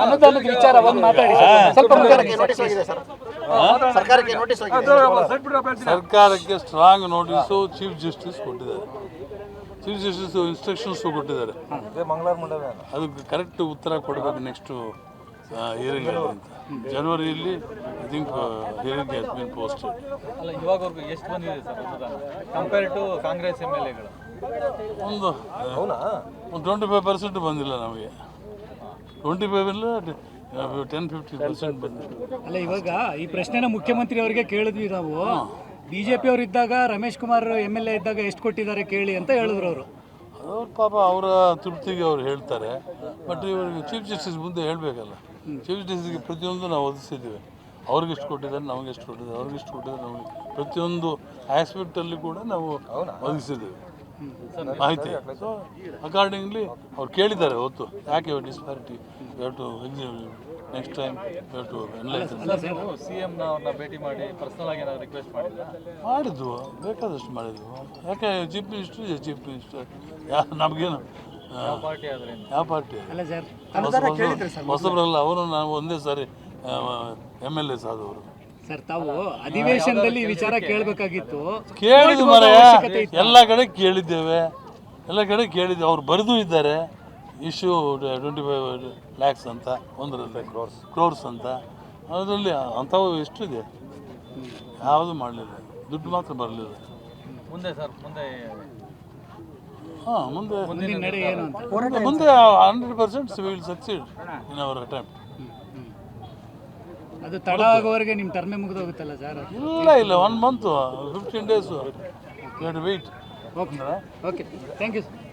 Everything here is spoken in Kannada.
ಅನುದಾನದ ವಿಚಾರ ಒಂದು ಮಾತಾಡಿ ಸ್ವಲ್ಪ ಸರ್ಕಾರಕ್ಕೆ ಸ್ಟ್ರಾಂಗ್ ನೋಟಿಸು ಚೀಫ್ ಜಸ್ಟಿಸ್ ಕೊಟ್ಟಿದ್ದಾರೆ. ಚೀಫ್ ಜಸ್ಟಿಸ್ ಇನ್ಸ್ಟ್ರಕ್ಷನ್ಸ್ ಕೊಟ್ಟಿದ್ದಾರೆ. ಅದು ಕರೆಕ್ಟ್ ಉತ್ತರ ಕೊಡಬೇಕು ನೆಕ್ಸ್ಟು ಹಿಯರಿಂಗ್ ಅಂತ. ಜನವರಿಯಲ್ಲಿ I think hearing has been posted. ಅಲ್ಲ, ಇವಾಗವರೆಗೂ ಎಷ್ಟು ಬಂದಿದೆ ಸರ್ ಅನುದಾನ ಕಂಪೇರ್ ಟು ಕಾಂಗ್ರೆಸ್ MLAಗಳು? ಒಂದು 25% ಬಂದಿಲ್ಲ ನಮಗೆ. 25 ಇಲ್ಲ 10-15% ಬಂದಿಲ್ಲ. ಅಲ್ಲ, ಇವಾಗ ಈ ಪ್ರಶ್ನೆನ ಮುಖ್ಯಮಂತ್ರಿ ಅವರಿಗೆ ಕೇಳಿದ್ವಿ ನಾವು. BJP ಅವರು ಇದ್ದಾಗ ರಮೇಶ್ ಕುಮಾರ್ MLA ಇದ್ದಾಗ ಎಷ್ಟು ಕೊಟ್ಟಿದ್ದಾರೆ ಕೇಳಿ ಅಂತ ಹೇಳಿದ್ರು ಅವರು. ಅವ್ರ ಪಾಪ ಅವರ ತೃಪ್ತಿಗೆ ಅವ್ರು ಹೇಳ್ತಾರೆ. ಬಟ್ ಇವ್ರಿಗೆ ಚೀಫ್ ಜಸ್ಟಿಸ್ ಮುಂದೆ ಹೇಳಬೇಕಲ್ಲ. ಚೀಫ್ ಜಸ್ಟಿಸ್ಗೆ ಪ್ರತಿಯೊಂದು ನಾವು ಒದಗಿಸಿದ್ದೀವಿ. ಅವ್ರಿಗೆಷ್ಟು ಕೊಟ್ಟಿದ್ದಾರೆ, ನಮಗೆಷ್ಟು ಕೊಟ್ಟಿದ್ದಾರೆ, ಅವ್ರಿಗೆಷ್ಟು ಕೊಟ್ಟಿದ್ದಾರೆ, ನಮಗೆ ಪ್ರತಿಯೊಂದು ಆಸ್ಪೆಕ್ಟಲ್ಲಿ ಕೂಡ ನಾವು ಒದಗಿಸಿದ್ದೀವಿ ಮಾಹಿತಿ. ಸೊ ಅಕಾರ್ಡಿಂಗ್ಲಿ ಅವ್ರು ಕೇಳಿದ್ದಾರೆ ಹೊತ್ತು ಯಾಕೆ disparity to next time to CM ಅವ್ರನ್ನ ಭೇಟಿ ಮಾಡಿ ಪರ್ಸನಲ್ ಆಗಿ ಏನಾದ್ರು ರಿಕ್ವೆಸ್ಟ್ ಮಾಡಿದ್ವು, ಬೇಕಾದಷ್ಟು ಮಾಡಿದ್ವು. ಯಾಕೆ ಚೀಫ್ ಮಿನಿಸ್ಟರ್ ನಮಗೇನು ಯಾವ ಪಾರ್ಟಿ ಹೊಸಬ್ರಲ್ಲ ಅವರು. ನಾವು ಒಂದೇ ಸಾರಿ MLAs ಆದವರು. ಸರ್, ತಾವು ಅಧಿವೇಶನದಲ್ಲಿ ಈ ವಿಚಾರ ಕೇಳಬೇಕಾಗಿತ್ತು. ಕೇಳಿದ್ವಿ ಮರ, ಎಲ್ಲ ಕಡೆ ಕೇಳಿದ್ದೇವೆ, ಅವ್ರು ಬರೆದು ಇದ್ದಾರೆ. ಇಶ್ಯೂ 25 lakhs ಅಂತ, 1 crores ಅಂತ. ಅದರಲ್ಲಿ ಅಂಥವು ಎಷ್ಟಿದೆ, ಯಾವುದು ಮಾಡಲಿಲ್ಲ, ದುಡ್ಡು ಮಾತ್ರ ಬರಲಿಲ್ಲ. ಮುಂದೆ ಸರ್ ಮುಂದೆ ಮುಂದೆ 100% we will succeed in our attempt. ಅದು ತಡ ಆಗೋವರೆಗೆ ನಿಮ್ಮ ಟರ್ಮೇ ಮುಗಿದೋಗುತ್ತಲ್ಲ ಸರ್? ಇಲ್ಲ 1 month 15 days wait. Okay, thank you sir.